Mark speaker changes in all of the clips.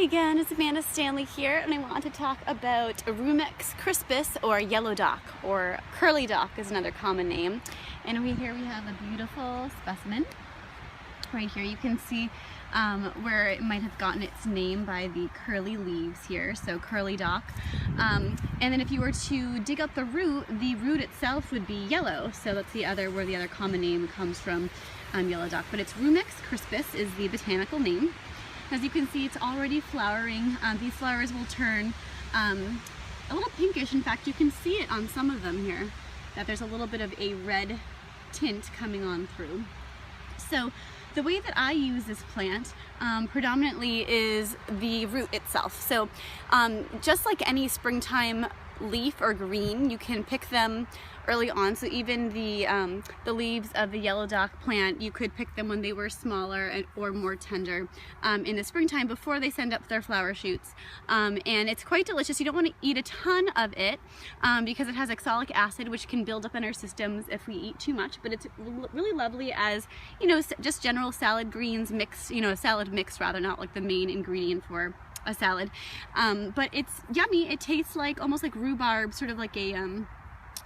Speaker 1: Hi again, it's Amanda Stanley here, and I want to talk about Rumex crispus, or yellow dock, or curly dock is another common name. And here we have a beautiful specimen. Right here you can see where it might have gotten its name by the curly leaves here, so curly dock. And then if you were to dig up the root itself would be yellow, so that's where the other common name comes from, yellow dock. But it's Rumex crispus is the botanical name. As you can see, it's already flowering. These flowers will turn a little pinkish. In fact, you can see it on some of them here, that there's a little bit of a red tint coming on through. So the way that I use this plant predominantly is the root itself. So just like any springtime leaf or green, you can pick them early on. So even the leaves of the yellow dock plant, you could pick them when they were smaller or more tender in the springtime before they send up their flower shoots. And it's quite delicious. You don't want to eat a ton of it because it has oxalic acid, which can build up in our systems if we eat too much. But it's really lovely as, you know, just general salad greens mixed, you know, salad mix rather, not like the main ingredient for a salad. But it's yummy. It tastes like almost like rhubarb, sort of like a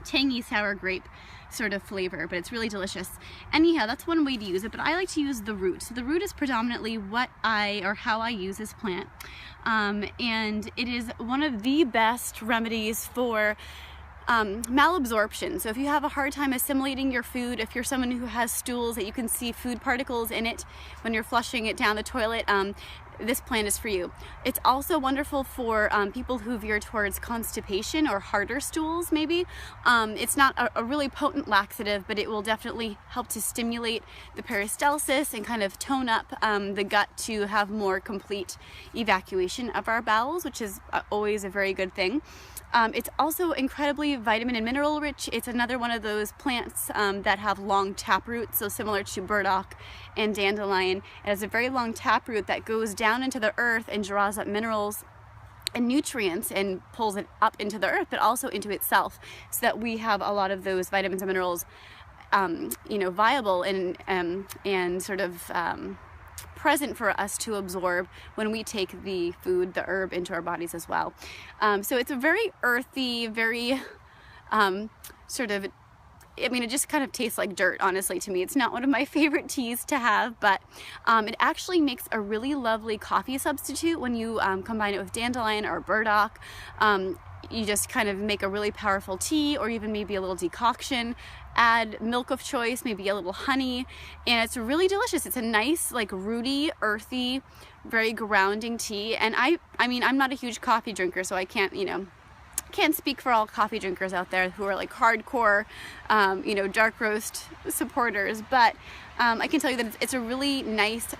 Speaker 1: tangy sour grape sort of flavor, but it's really delicious. Anyhow, that's one way to use it, but I like to use the root. So the root is predominantly how I use this plant, and it is one of the best remedies for malabsorption. So if you have a hard time assimilating your food, if you're someone who has stools that you can see food particles in it when you're flushing it down the toilet, this plant is for you. It's also wonderful for people who veer towards constipation or harder stools maybe. It's not a really potent laxative, but it will definitely help to stimulate the peristalsis and kind of tone up the gut to have more complete evacuation of our bowels, which is always a very good thing. It's also incredibly vitamin and mineral rich. It's another one of those plants that have long taproot, so similar to burdock and dandelion. It has a very long taproot that goes down into the earth and draws up minerals and nutrients and pulls it up into the earth, but also into itself, so that we have a lot of those vitamins and minerals, you know, viable and sort of present for us to absorb when we take the food, the herb, into our bodies as well. So it's a very earthy, very sort of, I mean, it just kind of tastes like dirt, honestly, to me. It's not one of my favorite teas to have, but it actually makes a really lovely coffee substitute when you combine it with dandelion or burdock. You just kind of make a really powerful tea, or even maybe a little decoction. Add milk of choice, maybe a little honey, and it's really delicious. It's a nice, like, rooty, earthy, very grounding tea. And I mean, I'm not a huge coffee drinker, so I can't, you know, can't speak for all coffee drinkers out there who are like hardcore, you know, dark roast supporters, but I can tell you that it's a really nice,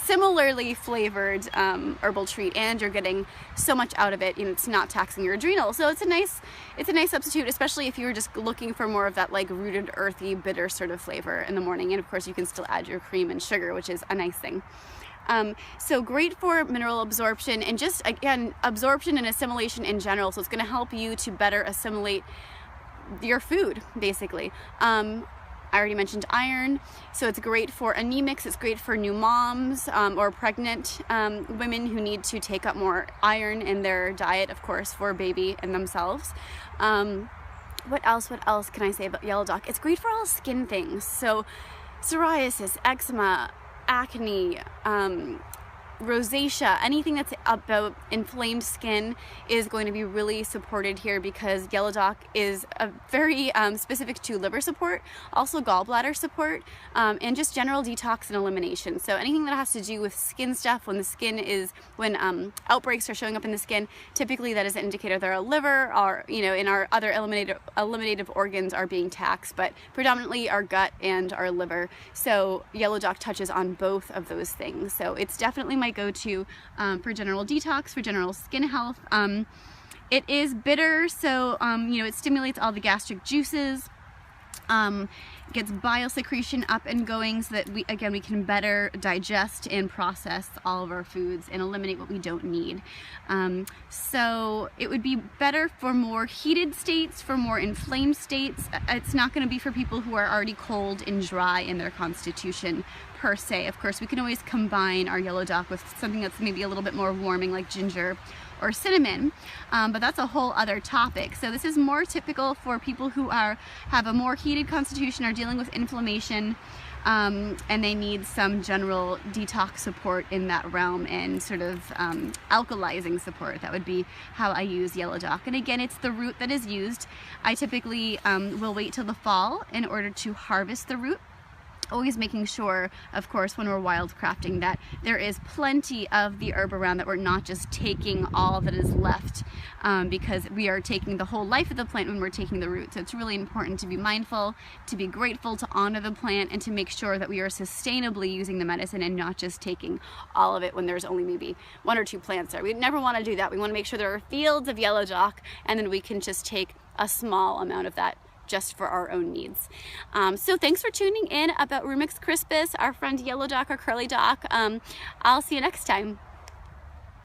Speaker 1: similarly flavored herbal treat, and you're getting so much out of it. You know, it's not taxing your adrenals, so it's a nice substitute, especially if you were just looking for more of that like rooted, earthy, bitter sort of flavor in the morning. And of course, you can still add your cream and sugar, which is a nice thing. So great for mineral absorption and just, again, absorption and assimilation in general. So it's going to help you to better assimilate your food, basically. I already mentioned iron, so it's great for anemics. It's great for new moms or pregnant women who need to take up more iron in their diet, of course, for baby and themselves. What else can I say about yellow dock? It's great for all skin things. So psoriasis, eczema, acne, rosacea, anything that's about inflamed skin is going to be really supported here, because yellow dock is a very specific to liver support, also gallbladder support, and just general detox and elimination. So anything that has to do with skin stuff, when outbreaks are showing up in the skin, typically that is an indicator that our liver, or, you know, in our other eliminative organs are being taxed, but predominantly our gut and our liver. So yellow dock touches on both of those things. So it's definitely my go-to for general detox, for general skin health. It is bitter, so you know, it stimulates all the gastric juices. gets biosecretion up and going so that we can better digest and process all of our foods and eliminate what we don't need. So it would be better for more heated states, for more inflamed states. It's not going to be for people who are already cold and dry in their constitution per se. Of course, we can always combine our yellow dock with something that's maybe a little bit more warming, like ginger or cinnamon, but that's a whole other topic. So this is more typical for people who have a more heated constitution, are dealing with inflammation, and they need some general detox support in that realm and sort of alkalizing support. That would be how I use yellow dock. And again, it's the root that is used. I typically will wait till the fall in order to harvest the root. Always making sure, of course, when we're wildcrafting, that there is plenty of the herb around, that we're not just taking all that is left, because we are taking the whole life of the plant when we're taking the root. So it's really important to be mindful, to be grateful, to honor the plant, and to make sure that we are sustainably using the medicine and not just taking all of it when there's only maybe 1 or 2 plants there. We never want to do that. We want to make sure there are fields of yellow dock, and then we can just take a small amount of that just for our own needs. So thanks for tuning in about Rumex crispus, our friend yellow dock or curly dock. I'll see you next time.